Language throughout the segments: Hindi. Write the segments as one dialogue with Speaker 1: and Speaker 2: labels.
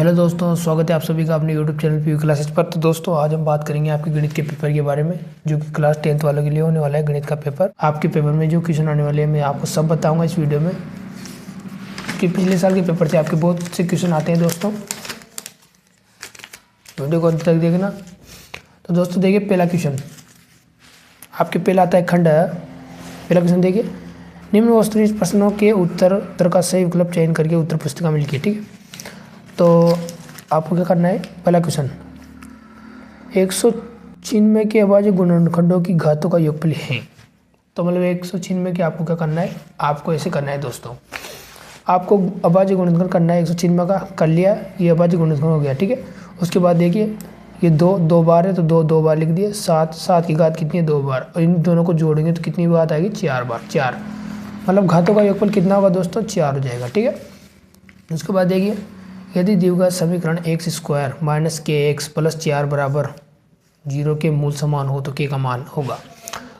Speaker 1: हेलो दोस्तों, स्वागत है आप सभी का अपने यूट्यूब चैनल पीयू क्लासेस पर। तो दोस्तों आज हम बात करेंगे आपके गणित के पेपर के बारे में, जो कि क्लास 10th वालों के लिए होने वाला है गणित का पेपर। आपके पेपर में जो क्वेश्चन आने वाले हैं मैं आपको सब बताऊंगा इस वीडियो में, कि पिछले साल के पेपर से आपके बहुत से क्वेश्चन आते हैं दोस्तों। वीडियो को अंत तक देखना। तो दोस्तों देखिए, पहला क्वेश्चन आपके पहला आता है खंड है। पहला क्वेश्चन देखिए, निम्न वस्तुनिष्ठ प्रश्नों के उत्तर का सही विकल्प चयन करके उत्तर पुस्तिका में लिखिए। ठीक है, तो आपको क्या करना है। पहला क्वेश्चन, 196 के अभाज्य गुणनखंडों की घातों का योगफल है। तो मतलब 196 के आपको क्या करना है, आपको ऐसे करना है दोस्तों। आपको अभाज्य गुणनखंड करना है 196 का, कर लिया, ये अभाज्य गुणनखंड हो गया। ठीक है, उसके बाद देखिए ये दो बार है, तो दो बार लिख दिए। 7 की घात कितनी है, 2 बार, और इन दोनों को जोड़ेंगे तो कितनी बात आएगी, 4 बार। 4 मतलब घातों का योगफल कितना होगा दोस्तों, 4 हो जाएगा। ठीक है, उसके बाद देखिए, यदि द्विघात समीकरण x² - kx + 4 बराबर 0 के मूल समान हो तो k का मान होगा।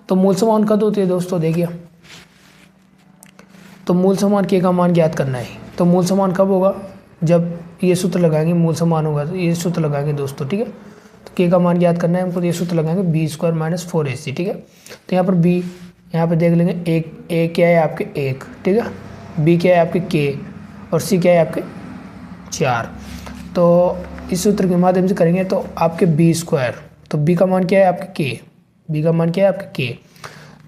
Speaker 1: तो मूल समान कब होते हैं दोस्तों, देखिए, तो मूल समान k का मान ज्ञात करना है। तो मूल समान कब होगा, जब ये सूत्र लगाएंगे, मूल समान होगा तो ये सूत्र लगाएंगे दोस्तों। ठीक है, तो k का मान ज्ञात करना है हमको, तो ये सूत्र लगाएंगे b² - 4ac। ठीक है, तो यहाँ पर b, यहाँ पर देख लेंगे, a क्या है आपके 1। ठीक है, b क्या है आपके k, और c क्या है आपके 4। तो इस सूत्र के माध्यम से करेंगे तो आपके b², तो b का मान क्या है आपके k, b का मान क्या है आपके k,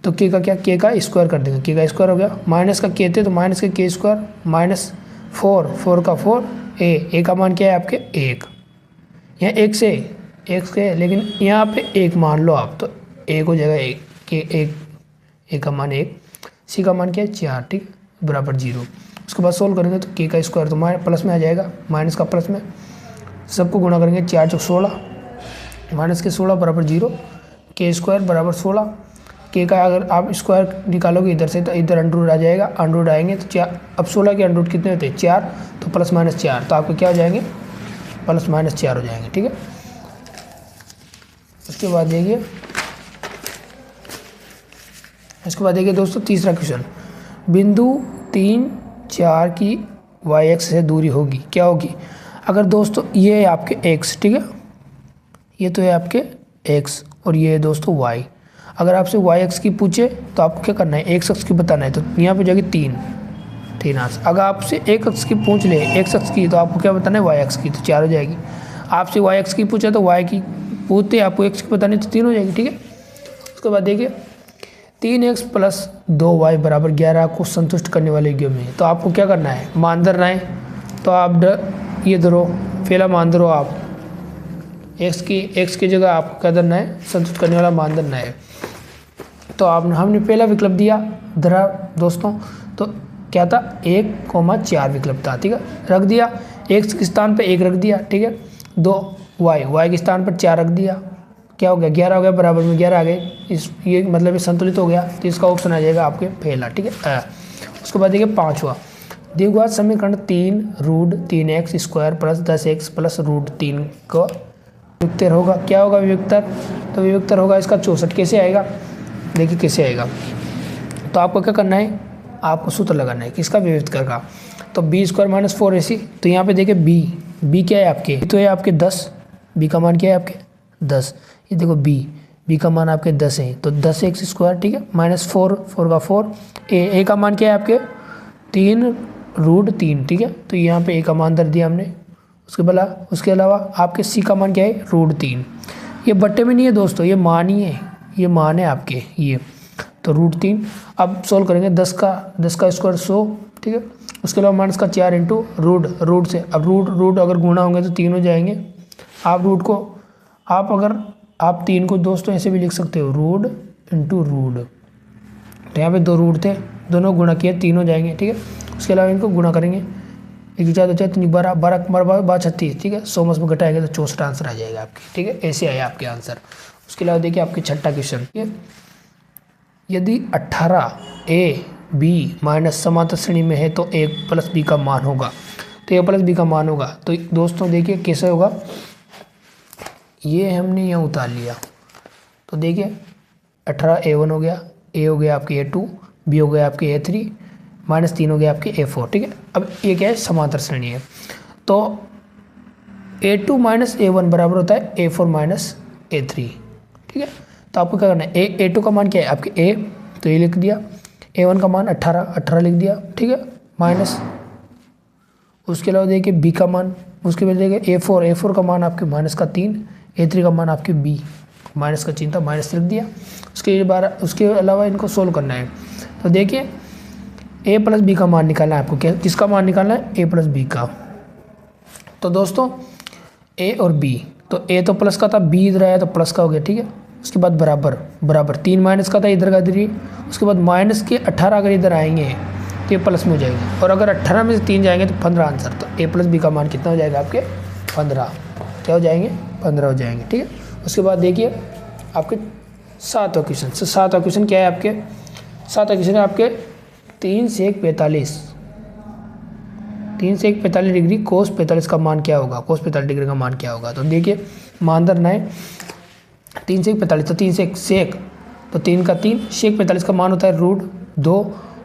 Speaker 1: तो k का क्या, k का स्क्वायर कर देंगे, k का स्क्वायर हो गया। माइनस का k थे तो माइनस के k² -4 का 4, a का मान क्या है आपके 1। यहाँ 1 से x के, लेकिन यहाँ पे 1 मान लो आप, तो 1 हो जाएगा, 1 a का मान 1, c का मान क्या है 4। ठीक, बराबर 0। उसके बाद सोल्व करेंगे तो k का स्क्वायर तो प्लस में आ जाएगा, माइनस का प्लस में, सबको गुणा करेंगे, 4 × 16, माइनस के 16 बराबर 0, k² बराबर 16। k का अगर आप स्क्वायर निकालोगे इधर से तो इधर अंडर रूट आ जाएगा, अंडर रूट आएंगे तो 4, अब 16 के अंडर रूट कितने होते हैं, 4, तो +-4, तो आपको क्या हो जाएंगे, +-4 हो जाएंगे। ठीक है, उसके बाद देखिए दोस्तों, तीसरा क्वेश्चन, बिंदु 3, 4 की y x से दूरी होगी, क्या होगी। अगर दोस्तों ये है आपके x, ठीक है, ये तो है आपके x और ये है दोस्तों y। अगर आपसे y x की पूछे तो आपको क्या करना है, x अक्ष की बताना है, तो यहाँ पे जाएगी 3 आंसर। अगर आपसे x अक्ष की पूछ ले, x अक्ष की, तो आपको क्या बताना है, y x की, तो 4 हो जाएगी। आपसे y x की पूछे तो y की पूछते आपको x की बतानी, तो 3 हो जाएगी। ठीक है, उसके बाद देखिए, 3x + 2y बराबर 11 को संतुष्ट करने वाले युग्म में, तो आपको क्या करना है, मान धरना है। तो आप ये धरो, पहला मान धरो आप, x की जगह आपको क्या धरना है, संतुष्ट करने वाला मान धरना है। तो हमने पहला विकल्प दिया धरा दोस्तों, तो क्या था, 1,4 विकल्प था। ठीक है, रख दिया, x के स्थान पर 1 रख दिया। ठीक है, 2y के स्थान पर 4 रख दिया, क्या हो गया, 11 हो गया, बराबर में 11 आ गए। ये मतलब ये संतुलित हो गया, तो इसका ऑप्शन आ जाएगा आपके पहला। ठीक है, उसके बाद देखिए पांचवा, द्विघात समीकरण 3√3x² + 10x + √3 का वियुक्तर होगा, क्या होगा वियुक्तर, तो वियुक्तर होगा इसका 64। कैसे आएगा, देखिए कैसे आएगा। तो आपको क्या करना है, आपको सूत्र लगाना है किसका, वियुक्तर का। तो b² - 4ac, तो यहाँ पे देखिए b क्या है आपके, तो है आपके 10, b का मान क्या है आपके 10। ये देखो b का मान आपके 10 है, तो 10x²। ठीक है, -4 का 4, a का मान क्या है आपके 3√3। ठीक है, तो यहाँ पे a का मान धर दिया हमने। उसके अलावा आपके c का मान क्या है, √3। ये बट्टे में नहीं है दोस्तों, ये मान ही है, ये मान है आपके ये, तो √3। अब सोल्व करेंगे, 10 का स्क्वायर 100। ठीक है, उसके अलावा माइनस का 4 × रूट से, अब रूट अगर गुणा होंगे तो 3 हो जाएंगे। आप रूट को आप 3 को दोस्तों ऐसे भी लिख सकते हो, रूट × रूट, तो यहाँ पे 2 रूट थे, दोनों गुणा किए 3 हो जाएंगे। ठीक है, उसके अलावा इनको गुणा करेंगे, 1 4 2 3 12 36। ठीक है, 100 में घटाएंगे तो 64 आंसर आ जाएगा आपके। ठीक है, ऐसे आए आपके आंसर। उसके अलावा देखिए आपके छठा क्वेश्चन, यदि 18a b - समांतर श्रेणी में है तो a + b का मान होगा, तो a + b का मान होगा। तो दोस्तों देखिए कैसे होगा, ये हमने यहाँ उतार लिया, तो देखिए 18a1 हो गया, a हो गया आपके a2, b हो गया आपके a3, -3 हो गया आपके a4। ठीक है, अब ये क्या है, समांतर श्रेणी है। तो A2 माइनस A1 बराबर होता है A4 माइनस A3, ठीक है। तो आपको क्या करना है, A2 का मान क्या है आपके A, तो ये लिख दिया, A1 का मान 18 लिख दिया, ठीक है, माइनस उसके अलावा देखिए B का मान, उसके बाद देखिए A4 का मान आपके माइनस का 3, A3 का मान आपके B, माइनस का चिन्ह था माइनस लिख दिया। उसके अलावा इनको सोल्व करना है। तो देखिए A प्लस बी का मान निकालना है आपको, क्या किसका मान निकालना है, A प्लस बी का। तो दोस्तों A और B, तो A तो प्लस का था, B इधर आया तो प्लस का हो गया, ठीक है। उसके बाद बराबर 3 माइनस का था, इधर का इधर ही। उसके बाद माइनस के 18 अगर इधर आएंगे तो ये प्लस में हो जाएगा, और अगर 18 में से 3 जाएंगे तो 15 आंसर। तो A प्लस बी का मान कितना हो जाएगा आपके 15, क्या हो जाएंगे 15 हो जाएंगे, ठीक है। उसके बाद देखिए आपके 7वां क्वेश्चन। तो 7वां क्वेश्चन क्या है आपके, 7वां क्वेश्चन है आपके 3 से 1 45, 3 से 1 45 डिग्री कोस 45 का मान क्या होगा, कोस 45 डिग्री का मान क्या होगा। तो देखिए मान धरना है 3 से 1 45, तो 3 से 1 सेक, तो 3 का 3, सेक 45 का मान होता है √2।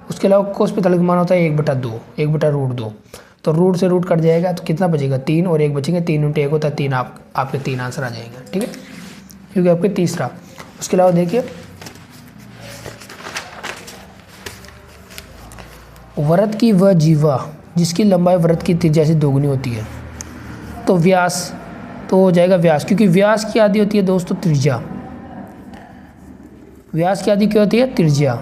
Speaker 1: उसके अलावा कोस 45 का मान होता है 1/2, 1/√2। तो रूट से रूट कट जाएगा तो कितना बचेगा, 3 और 1 बचेंगे, 3 × 1 होता है 3, आपके 3 आंसर आ जाएंगे, ठीक है, क्योंकि आपके तीसरा। उसके अलावा देखिए वृत्त की वह जीवा जिसकी लंबाई वृत्त की त्रिज्या से दोगुनी होती है। तो व्यास तो हो जाएगा व्यास, क्योंकि व्यास की आधी होती है दोस्तों त्रिज्या, व्यास की आधी क्या होती है त्रिज्या,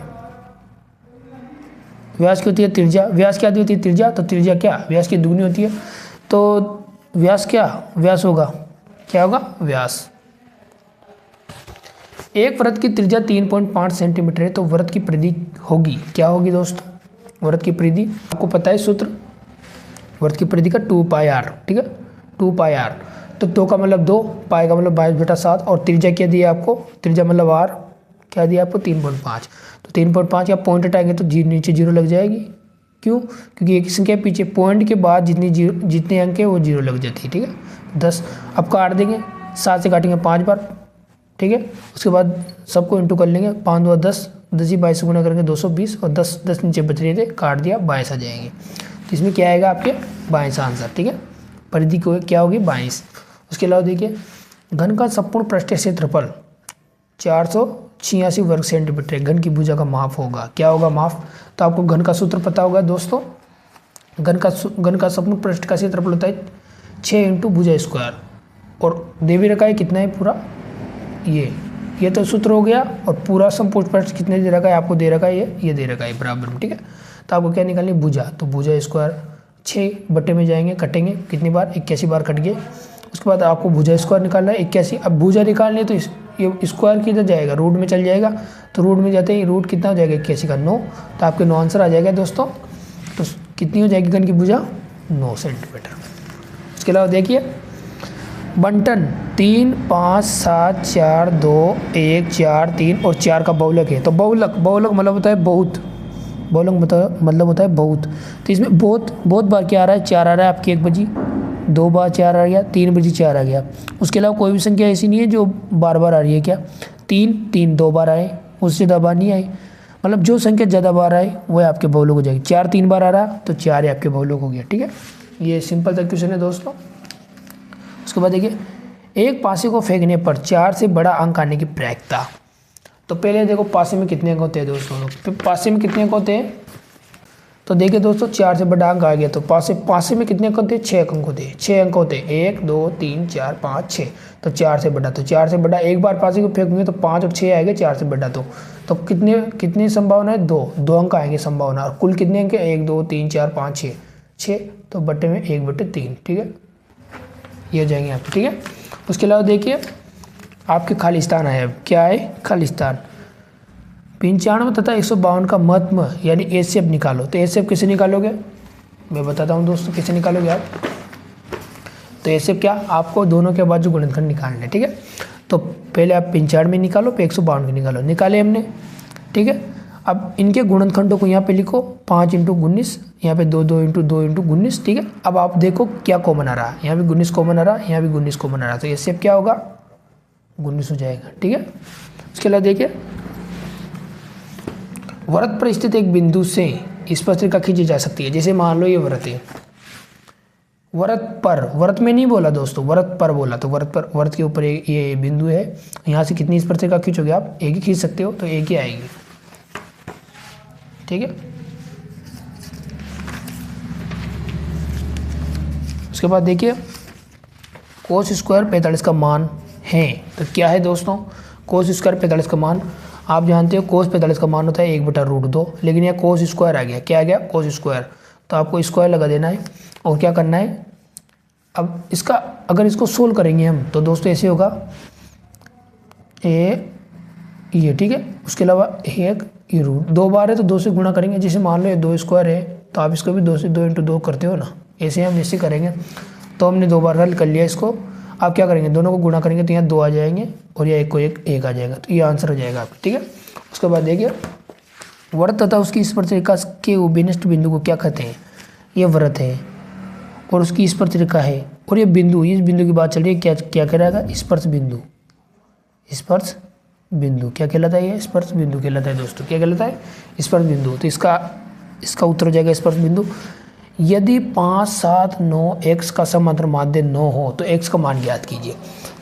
Speaker 1: व्यास की होती है त्रिज्या, व्यास की आधी होती है त्रिज्या, तो त्रिज्या क्या व्यास की दुगनी होती है। तो व्यास क्या व्यास होगा, क्या होगा व्यास। एक वृत्त की त्रिज्या 3.5 सेंटीमीटर है, तो वृत्त की परिधि होगी, क्या होगी दोस्तों, वृत्त की परिधि आपको पता है सूत्र, वृत्त की परिधि का 2πr, ठीक है, 2πr। तो 2 का मतलब 2, पाई का मतलब 22/7, और त्रिज्या क्या दी है आपको, त्रिज्या मतलब r क्या दिया आपको 3.5। तो 3.5 या पॉइंट हटाएंगे तो नीचे 0 लग जाएगी, क्यों, क्योंकि एक संख्या पीछे पॉइंट के बाद जितने अंक है वो 0 लग जाती है, ठीक है। 10 अब काट देंगे, 7 से काटेंगे 5 बार, ठीक है। उसके बाद सबको इंटू कर लेंगे, 5 2 10, 10 ही 22 से गुना करेंगे 220, और 10 नीचे बच रहे थे, काट दिया 22 आ जाएंगे। तो इसमें क्या आएगा आपके 22 आंसर, ठीक है, परिधि को क्या होगी 22। उसके अलावा देखिए घन का संपूर्ण पृष्ठीय क्षेत्रफल 486 वर्ग सेंटीमीटर, घन की भुजा का माप होगा, क्या होगा माप। तो आपको घन का सूत्र पता होगा दोस्तों, घन का संपूर्ण पृष्ठ का क्षेत्रफल होता है 6 × भुजा स्क्वायर, और दे भी रखा है कितना है पूरा, ये तो सूत्र हो गया, और पूरा संपूर्ण पृष्ठ कितने दे रखा है आपको, दे रखा है ये दे रखा है बराबर में, ठीक है। तो आपको क्या निकालनी भुजा, तो भुजा स्क्वायर 6 बटे में जाएंगे, कटेंगे कितनी बार 81 बार कट गए। उसके बाद आपको भुजा स्क्वायर निकालना है 81। अब भुजा निकालनी है तो ये स्क्वायर किधर जाएगा, रूट में चल जाएगा, तो रूट में जाते ही रूट कितना हो जाएगा 81 का 9, तो आपके 9 आंसर आ जाएगा दोस्तों। तो कितनी हो जाएगी घन की भुजा 9 सेंटीमीटर। उसके अलावा देखिए बंटन 3 5 7 4 2 1 4 3 और 4 का बहुलक है। तो बहुलक मतलब होता है बहुत, बहुलक मतलब होता है बहुत। तो इसमें बहुत बार क्या आ रहा है, 4 आ रहा है आपकी 1 बजी, 2 बार 4 आ गया, 3 बजी 4 आ गया। उसके अलावा कोई भी संख्या ऐसी नहीं है जो बार बार आ रही है, क्या 3 2 बार आए, उससे ज़्यादा बार नहीं आए, मतलब जो संख्या ज़्यादा बार आए वो आपके बहुलक हो जाएगी। 4 3 बार आ रहा तो 4 ही आपके बहुलक हो गया, ठीक है। ये सिंपल सा क्वेश्चन है दोस्तों। उसके बाद देखिए एक पासे को फेंकने पर 4 से बड़ा अंक आने की प्रायिकता। तो पहले देखो पासे में कितने अंक होते हैं दोस्तों, फिर पासे में कितने अंक होते हैं। तो देखिए दोस्तों 4 से बड़ा अंक आ गया, तो पासे में कितने अंक होते हैं, 6 अंक होते हैं, 6 अंक होते हैं, 1 2 3 4 5 6। तो 4 से बड़ा, तो 4 से बड़ा एक बार पासे को फेंकेंगे तो 5 और 6 आएंगे 4 से बड़ा। तो कितनी संभावना है, 2 अंक आएंगे संभावना, और कुल कितने अंक है 1 2 3 4 5 6, तो बटे में 1/3, ठीक है, ये हो जाएंगे आपके, ठीक है। उसके अलावा देखिए आपके खाली स्थान है, क्या है खाली स्थान 95 तथा 152 का महत्व यानी एचसीएफ निकालो। तो एचसीएफ कैसे निकालोगे, मैं बताता हूँ दोस्तों कैसे निकालोगे आप। तो एचसीएफ क्या, आपको दोनों के बाजू गुणनखंड निकालना है, ठीक है। तो पहले आप 95 में निकालो, फिर 152 में निकालो, निकाले हमने, ठीक है। अब इनके गुणनखंडों को यहाँ पे लिखो 5 × 19, यहाँ पे 2 2 × 2 × 19, ठीक है। अब आप देखो क्या कॉमन आ रहा है, यहाँ भी 19 कॉमन आ रहा है, यहाँ भी 19 कॉमन आ रहा है, तो एचसीएफ क्या होगा 19 हो जाएगा, ठीक है। उसके अलावा देखिए वृत्त पर स्थित एक बिंदु से स्पर्शरेखा खींची जा सकती है। जैसे मान लो ये वृत्त है, वृत्त में नहीं बोला दोस्तों, वृत्त पर बोला। तो वृत्त के ऊपर ये बिंदु है, यहाँ से कितनी स्पर्शरेखा खींचोगे आप, एक ही खींच सकते हो, तो एक ही आएगी। ठीक है, उसके बाद देखिए कोस स्क्वायर 45 का मान है, तो क्या है दोस्तों, कोस स्क्वायर 45 का मान आप जानते हो, कोस 45 का मान होता है 1/√2, लेकिन यह कोस स्क्वायर आ गया, क्या आ गया, कोस स्क्वायर, तो आपको स्क्वायर लगा देना है और क्या करना है। अब इसका अगर इसको सोल्व करेंगे हम तो दोस्तों ऐसे होगा ये, ठीक है। उसके अलावा एक ये रूट 2 बार है तो 2 से गुणा करेंगे, जैसे मान लो ये 2 स्क्वायर है तो आप इसको भी 2 से 2 × 2 करते हो ना, ऐसे हम ऐसे करेंगे। तो हमने 2 बार हल कर लिया इसको। आप क्या करेंगे, दोनों को गुणा करेंगे तो यहाँ 2 आ जाएंगे और यह एक को एक आ जाएगा, तो ये आंसर हो जाएगा आपका। ठीक है, उसके बाद देखिए वृत्त तथा उसकी स्पर्शरेखा के विनिष्ट बिंदु को क्या कहते हैं, ये वृत्त है और उसकी स्पर्शरेखा है, और ये बिंदु, इस बिंदु की बात चल रही है, क्या कहलाएगा, स्पर्श बिंदु। स्पर्श बिंदु क्या कहलाता है, ये स्पर्श बिंदु कहलाता है दोस्तों, क्या कहलाता है, स्पर्श बिंदु। तो इसका उत्तर हो जाएगा स्पर्श बिंदु। यदि 5, 7, 9 x का समांतर माध्य 9 हो तो x का मान ज्ञात कीजिए।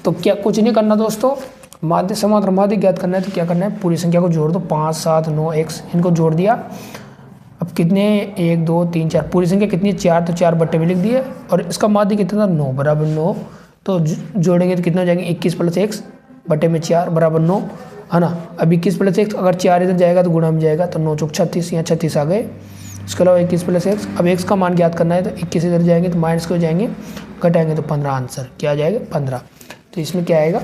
Speaker 1: तो क्या कुछ नहीं करना दोस्तों, माध्य समांतर माध्य ज्ञात करना है तो क्या करना है, पूरी संख्या को जोड़ दो, 5, 7, 9 x इनको जोड़ दिया। अब कितने, 1, 2, 3, 4, पूरी संख्या कितनी है, 4, तो 4 बट्टे में लिख दिए, और इसका माध्य कितना था, 9 बराबर 9, तो जोड़ेंगे तो कितना हो जाएंगे, 21 + x बटे में 4 बराबर 9, है ना। अब 21 + x, अगर 4 इधर जाएगा तो गुणा में जाएगा, तो 9 × 4 = 36, यहाँ 36 आ गए। इसके अलावा 21 + x, अब x का मान ज्ञात करना है तो 21 इधर जाएंगे तो माइनस को जाएंगे, घटाएंगे तो 15 आंसर क्या आ जाएगा, 15। तो इसमें क्या आएगा,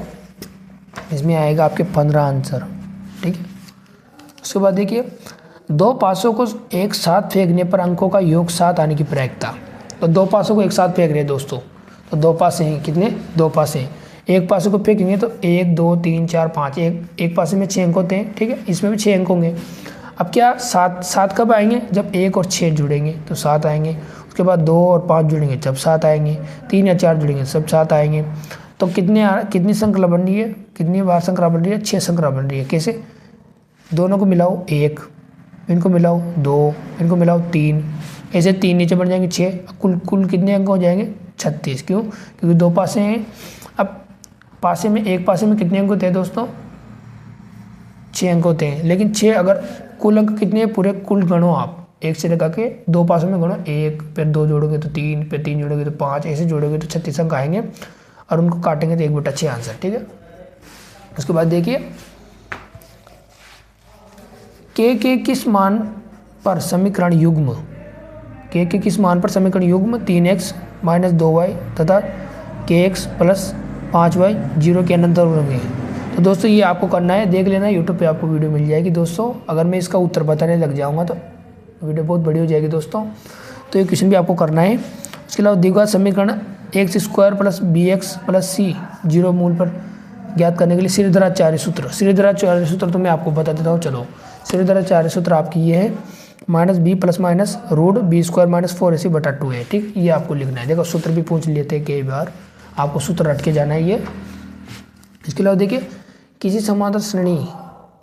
Speaker 1: इसमें आएगा आपके 15 आंसर। ठीक है, उसके बाद देखिए 2 पासों को एक साथ फेंकने पर अंकों का योग 7 आने की प्रायिकता। तो 2 पासों को एक साथ फेंक रहे हैं दोस्तों, तो 2 पासे हैं, कितने, 2 पासे हैं। एक पासे को फेंकेंगे तो 1, 2, 3, 4, 5, एक पासे में 6 अंक होते हैं। ठीक है, इसमें भी 6 अंक होंगे। अब क्या 7 कब आएंगे, जब 1 और 6 जुड़ेंगे तो 7 आएंगे। उसके बाद 2 और 5 जुड़ेंगे जब 7 आएंगे, 3 या 4 जुड़ेंगे सब 7 आएंगे। तो कितनी श्रृंखला बन रही है, कितनी बार श्रृंखला बन रही है, 6 श्रृंखला बन रही है। कैसे, दोनों को मिलाओ 1, इनको मिलाओ 2, इनको मिलाओ 3, ऐसे 3 नीचे बन जाएंगे 6, कुल कितने अंक हो जाएंगे, 36। क्यों, क्योंकि 2 पासे हैं। अब पासे में, एक पासे में कितने अंक होते हैं दोस्तों, 6 अंक होते हैं, लेकिन 6 अगर कुल अंक कितने हैं, पूरे कुल गणो आप, 1 से लगा के 2 पासों में गणो, 1 फिर 2 जोड़ोगे तो 3, फिर 3 जोड़ोगे तो 5, ऐसे जोड़ोगे तो 36 अंक आएंगे, और उनको काटेंगे तो 1/6 आंसर। ठीक है, उसके बाद देखिए के किस मान पर समीकरण युग्म, के किस मान पर समीकरण युग्म 3x - 2y तथा kx + 5y 0 के अनंत होंगे। तो दोस्तों ये आपको करना है, देख लेना, यूट्यूब पे आपको वीडियो मिल जाएगी दोस्तों। अगर मैं इसका उत्तर बताने लग जाऊंगा तो वीडियो बहुत बड़ी हो जाएगी दोस्तों, तो ये क्वेश्चन भी आपको करना है। उसके अलावा द्विघात समीकरण x² + bx + c 0 मूल पर ज्ञात करने के लिए श्रीधराचार्य सूत्र तो मैं आपको बता देता हूँ। चलो, श्रीधराचार्य सूत्र आपकी ये है, -b ± √b² - 4ac/2 है। ठीक, ये आपको लिखना है। देखो सूत्र भी पूछ लेते हैं कई बार, आपको सूत्र रट के जाना है ये। इसके अलावा देखिए किसी समांतर श्रेणी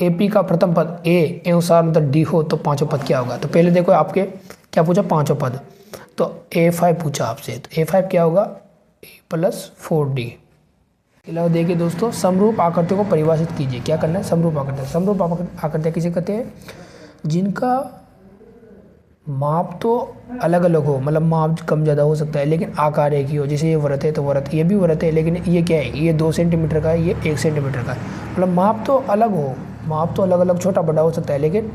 Speaker 1: AP का प्रथम पद A अनुसार मतलब D हो तो पांचों पद क्या होगा। तो पहले देखो आपके क्या पूछा, पांचों पद, तो A5 पूछा आपसे, तो A5 क्या होगा, A + 4D। इसके अलावा देखिए दोस्तों समरूप आकृतियों को परिभाषित कीजिए। क्या करना है, समरूप आकृतियाँ किसे कहते हैं, जिनका माप तो अलग अलग हो, मतलब माप कम ज़्यादा हो सकता है लेकिन आकार एक ही हो। जैसे ये वृत्त है तो वृत्त, ये भी वृत्त है लेकिन ये क्या है, ये 2 सेंटीमीटर का है, ये 1 सेंटीमीटर का है, मतलब माप तो अलग हो, माप तो अलग अलग छोटा बड़ा हो सकता है, लेकिन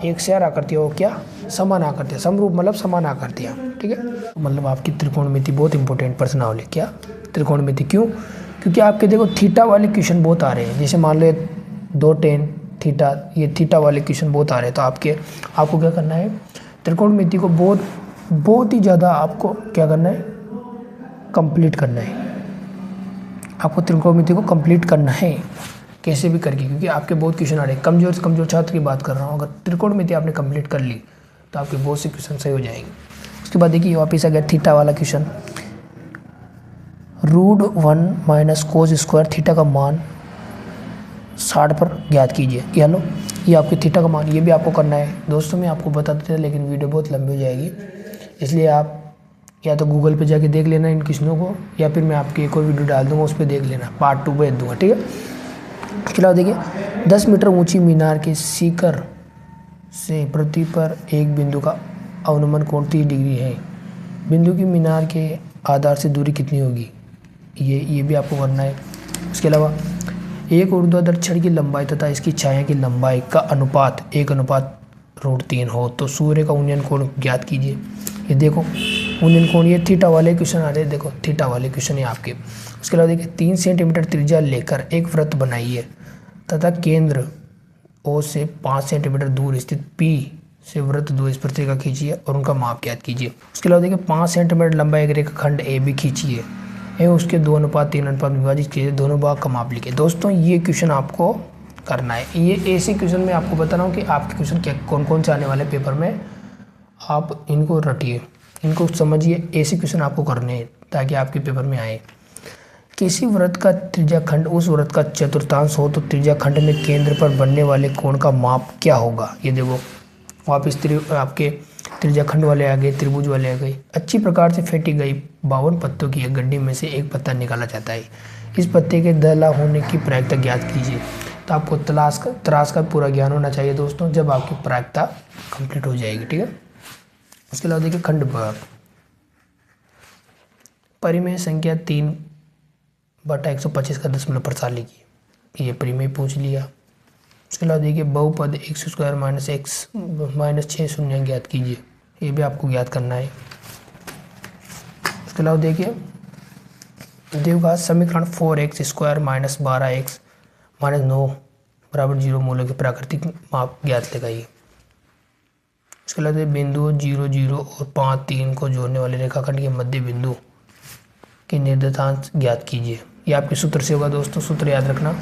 Speaker 1: एक से आकृतियाँ हो क्या, समान आकृतियाँ। समरूप मतलब समान आकृतियाँ। ठीक है, मतलब आपकी त्रिकोणमिति बहुत इंपॉर्टेंट प्रश्न आवली। क्या, त्रिकोणमिति, क्यों, क्योंकि आपके देखो थीटा वाले क्वेश्चन बहुत आ रहे हैं। जैसे मान लो 2 tan थीटा, ये थीटा वाले क्वेश्चन बहुत आ रहे हैं, तो आपको क्या करना है, त्रिकोणमिति को बहुत ही ज़्यादा आपको क्या करना है, कंप्लीट करना है। आपको त्रिकोणमिति को कंप्लीट करना है कैसे भी करके, क्योंकि आपके बहुत क्वेश्चन आ रहे हैं। कमजोर से कमजोर छात्र की बात कर रहा हूँ, अगर त्रिकोणमिति आपने कंप्लीट कर ली तो आपके बहुत से क्वेश्चन सही हो जाएंगे। उसके बाद देखिए वापिस आ गया थीटा वाला क्वेश्चन, √1 - cos² थीटा का मान 60 पर ज्ञात कीजिए। ये लो, ये आपके थीटा का मान, ये भी आपको करना है दोस्तों। मैं आपको बता देता लेकिन वीडियो बहुत लंबी हो जाएगी, इसलिए आप या तो गूगल पे जाके देख लेना इन क्वेश्चनों को, या फिर मैं आपकी एक और वीडियो डाल दूंगा उस पर देख लेना, पार्ट 2 भेज दूंगा, ठीक है। इसके अलावा देखिए 10 मीटर ऊंची मीनार के शिखर से पृथ्वी पर एक बिंदु का अवनमन कोण 30 डिग्री है। बिंदु की मीनार के आधार से दूरी कितनी होगी, ये भी आपको करना है। इसके अलावा एक ऊर्ध्वाधर छड़ की लंबाई तथा इसकी छाया की लंबाई का अनुपात 1:√3 हो तो सूर्य का उन्नयन कोण ज्ञात कीजिए। ये देखो उन्नयन कोण, ये थीटा वाले क्वेश्चन आ रहे हैं, देखो थीटा वाले क्वेश्चन है आपके। उसके अलावा देखिए 3 सेंटीमीटर त्रिज्या लेकर एक वृत्त बनाइए तथा केंद्र ओ से 5 सेंटीमीटर दूर स्थित पी से वृत्त दो स्पर्शिका खींचिए और उनका माप ज्ञात कीजिए। उसके अलावा देखिए 5 सेंटीमीटर लंबा एक रेखाखंड ए बी खींचिए एवं उसके 2:3 अनुपात विभाजित कीजिए, दोनों भाग का माप लिखिए। दोस्तों ये क्वेश्चन आपको करना है। ये ऐसे क्वेश्चन मैं आपको बता रहा हूँ कि आपके क्वेश्चन क्या कौन कौन से आने वाले पेपर में, आप इनको रटिए, इनको समझिए, ऐसे क्वेश्चन आपको करने हैं ताकि आपके पेपर में आए। किसी वृत्त का त्रिज्याखंड उस वृत्त का चतुर्थांश हो तो त्रिज्याखंड में केंद्र पर बनने वाले कोण का माप क्या होगा। ये देखो वापिस आपके त्रिज्याखंड वाले आ गए, त्रिभुज वाले आ गए। अच्छी प्रकार से फेंटी गई 52 पत्तों की एक गड्डी में से एक पत्ता निकाला जाता है। इस पत्ते के दला होने की प्रायिकता ज्ञात कीजिए। तो आपको तराश का पूरा ज्ञान होना चाहिए दोस्तों, जब आपकी प्रायिकता कंप्लीट हो जाएगी, ठीक है। उसके अलावा देखिए खंड भाग, परिमेय संख्या 3/125 का दशमलव प्रसार लिखिए, ये परिमेय पूछ लिया। उसके अलावा देखिए बहुपद x² - x - 6 शून्य ज्ञात कीजिए, ये भी आपको ज्ञात करना है। उसके अलावा देखिए द्विघात समीकरण 4x² - 12x - 9 = 0 मूलों के प्राकृतिक माप ज्ञात लगाइए। उसके अलावा बिंदुओं 0, 0 और 5, 3 को जोड़ने वाले रेखाखंड के मध्य बिंदु के निर्देशांक ज्ञात कीजिए। ये आपके सूत्र से होगा दोस्तों, सूत्र याद रखना।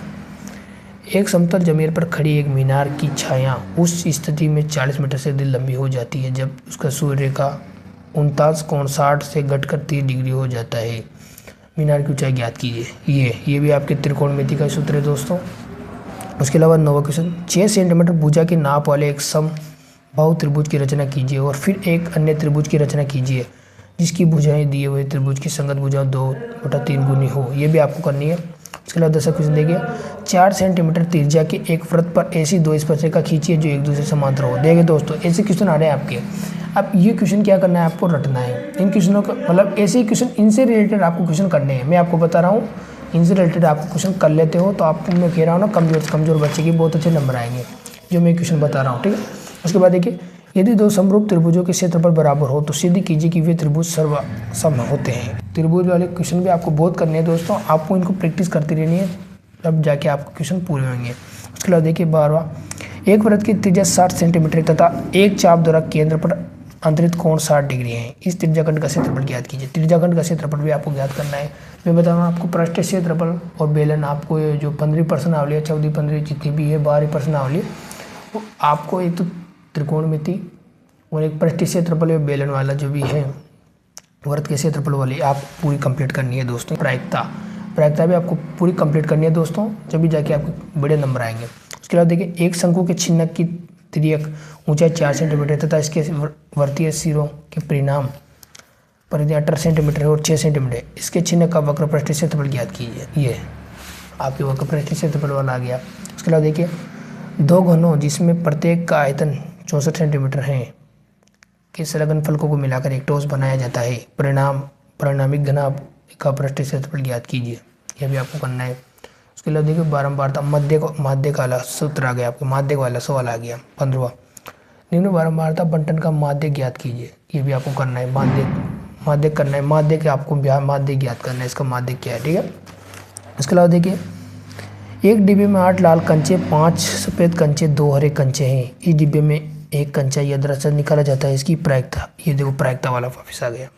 Speaker 1: एक समतल जमीन पर खड़ी एक मीनार की छाया उस स्थिति में 40 मीटर से अधिक लंबी हो जाती है जब उसका सूर्य का 49 कोण 60 से घटकर 30 डिग्री हो जाता है। मीनार की ऊंचाई ज्ञात कीजिए। ये भी आपके त्रिकोणमिति का सूत्र है दोस्तों। उसके अलावा 9वां क्वेश्चन, 6 सेंटीमीटर भुजा की नाप वाले एक समबाहु त्रिभुज की रचना कीजिए और फिर एक अन्य त्रिभुज की रचना कीजिए जिसकी भुजाएं दिए हुए त्रिभुज की संगत भुजा 2/3 गुनी हो। ये भी आपको करनी है। उसके अलावा 10वां क्वेश्चन देखिए, 4 सेंटीमीटर त्रिज्या के एक वृत्त पर ऐसी 2 स्पर्शिका खींचिए जो एक दूसरे से समांतर हो। देखिए दोस्तों ऐसे क्वेश्चन आ रहे हैं आपके। अब ये क्वेश्चन क्या करना है, आपको रटना है। इन क्वेश्चनों का मतलब ऐसे ही क्वेश्चन, इनसे रिलेटेड आपको क्वेश्चन करने हैं। मैं आपको बता रहा हूँ, इनसे रिलेटेड आपको क्वेश्चन कर लेते हो तो आपको मैं कह रहा हूँ ना, कमजोर से कमजोर बच्चे की बहुत अच्छे नंबर आएंगे, जो मैं क्वेश्चन बता रहा हूँ, ठीक है। उसके बाद देखिए, यदि 2 समरूप त्रिभुजों के क्षेत्रफल बराबर हो तो सिद्ध कीजिए कि वे त्रिभुज सर्वसम होते हैं। त्रिभुज वाले क्वेश्चन भी आपको बहुत करने हैं दोस्तों, आपको इनको प्रैक्टिस करती रहनी है, तब जाके आपके क्वेश्चन पूरे होंगे। उसके बाद देखिए 12वां, एक वृत्त की त्रिज्या 60 सेंटीमीटर तथा एक चाप द्वारा केंद्र पर अंतरित कोण 60 डिग्री है। इस त्रिज्याखंड का क्षेत्रफल ज्ञात कीजिए। त्रिज्याखंड का क्षेत्रफल भी आपको ज्ञात करना है। मैं बता रहा हूँ आपको पृष्ठ क्षेत्रफल और बेलन, आपको जो 15वीं प्रश्नावली है, 14वीं 15वीं जितनी भी है 12वीं प्रश्नावली, वो आपको एक तो त्रिकोणमिति और एक पृष्ठ क्षेत्रफल और बेलन वाला जो भी है वृत्त के क्षेत्रफल वाली आप पूरी कंप्लीट करनी है दोस्तों। प्रायिकता भी आपको पूरी कंप्लीट करनी है दोस्तों, जब भी जाके आपके बड़े नंबर आएंगे। उसके अलावा देखिए, एक शंकु के छिन्नक की तिर्यक ऊंचाई 4 सेंटीमीटर तथा इसके वर्तीय सिरों के परिणाम परिधि 18 सेंटीमीटर और 6 सेंटीमीटर। इसके छिन्नक का वक्र पृष्ठ क्षेत्रफल ज्ञात कीजिए। ये आपके वक्र पृष्ठ क्षेत्रफल वाला आ गया। उसके अलावा देखिए, 2 घनों जिसमें प्रत्येक का आयतन 64 सेंटीमीटर है के संलग्न फलकों को मिलाकर एक ठोस बनाया जाता है। परिणामिक घना का पृष्ठ क्षेत्रफल ज्ञात कीजिए। यह भी आपको करना है। उसके अलावा देखिए बारंबारता, माध्य वाला सूत्र आ गया आपको, माध्य वाला सवाल आ गया। 15वां, निम्न बारंबारता बंटन का माध्य ज्ञात कीजिए। ये भी आपको करना है। माध्य करना है, माध्य के आपको माध्य ज्ञात करना है, इसका माध्य क्या है, ठीक है। इसके अलावा देखिए, एक डिब्बे में 8 लाल कंचे, 5 सफ़ेद कंचे, 2 हरे कंचे हैं। इस डिब्बे में एक कंचा या दरअसल निकाला जाता है, इसकी प्रायिकता। ये देखो प्रायिकता वाला वापस आ गया।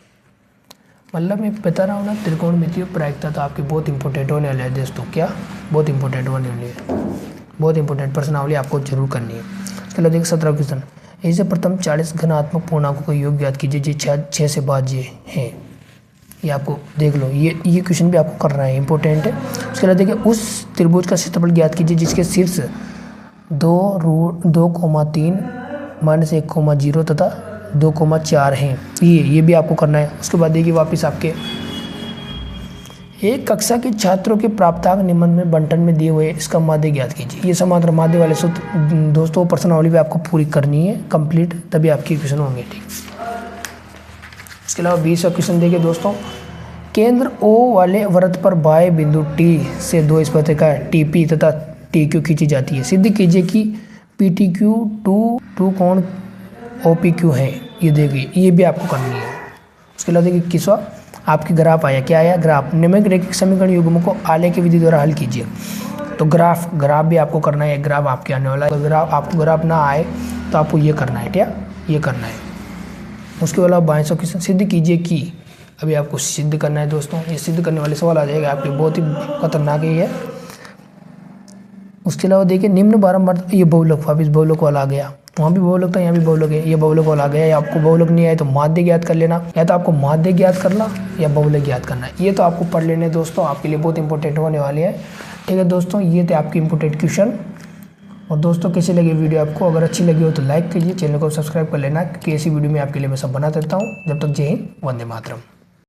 Speaker 1: मतलब मैं बता रहा हूँ ना, त्रिकोणमिति और प्रायिकता तो आपकी बहुत इंपॉर्टेंट होने वाले हैं दोस्तों। क्या बहुत इंपॉर्टेंट होने वाली है, बहुत इंपॉर्टेंट प्रश्नावली आपको जरूर करनी है। इसके अलावा देखिए 17वां क्वेश्चन, ऐसे प्रथम 40 घनात्मक पूर्णांकों का योग ज्ञात कीजिए जो 6 से भाज्य हैं। ये आपको देख लो, ये क्वेश्चन भी आपको करना है, इंपॉर्टेंट है। उसके अलावा देखिए, उस त्रिभुज का क्षेत्रफल ज्ञात कीजिए जिसके शीर्ष 2, 2,3 - 1,0 तथा 2,4 हैं, ये भी आपको करना है। उसके बाद देखिए वापस आपके एक कक्षा के छात्रों के प्राप्तांक निम्न में बंटन में दिए हुए इसका माध्य ज्ञात कीजिए। ये समांतर माध्य वाले सूत्र दोस्तों प्रश्नावली भी आपको पूरी करनी है कंप्लीट, तभी आपके क्वेश्चन होंगे। ठीक, इसके अलावा 20 का क्वेश्चन देखिए दोस्तों, केंद्र O वाले वृत्त पर बाएं बिंदु T से 2 स्पर्शिका TP तथा TQ खींची जाती है। सिद्ध कीजिए कि PTQ 2 कोण OPQ है। ये देखिए, ये भी आपको करनी है। उसके अलावा देखिए किसवा आपकी ग्राफ आया, क्या आया, ग्राफ। निम्नलिखित रैखिक समीकरण युग्म को आलेख की विधि द्वारा हल कीजिए। तो ग्राफ भी आपको करना है, ग्राफ आपके आने वाला है। तो आपको ग्राफ ना आए तो आपको ये करना है, क्या ये करना है। उसके अलावा 22वां क्वेश्चन, सिद्ध कीजिए कि, अभी आपको सिद्ध करना है दोस्तों। ये सिद्ध करने वाले सवाल आ जाएगा आपके, बहुत ही खतरनाक ही है। उसके अलावा देखिए निम्न बारंबार, ये बहुलक, वापिस बहुलक वाला आ गया, वहाँ भी बहुलक था, यहाँ भी बहुलक है, ये बहुलक वाला आ गया। या आपको बहुलक नहीं आए तो माध्य ज्ञात कर लेना, या तो आपको माध्य ज्ञात करना या बहुलक ज्ञात करना है। ये तो आपको पढ़ लेने दोस्तों, आपके लिए बहुत इंपॉर्टेंट होने वाले हैं। ठीक है दोस्तों, ये थे आपके इंपॉर्टेंट क्वेश्चन। और दोस्तों कैसी लगी वीडियो आपको, अगर अच्छी लगी हो तो लाइक कीजिए, चैनल को सब्सक्राइब कर लेना, क्योंकि ऐसी वीडियो में आपके लिए मैं सब बना देता हूँ। जब तक जय हिंद, वंदे मातरम।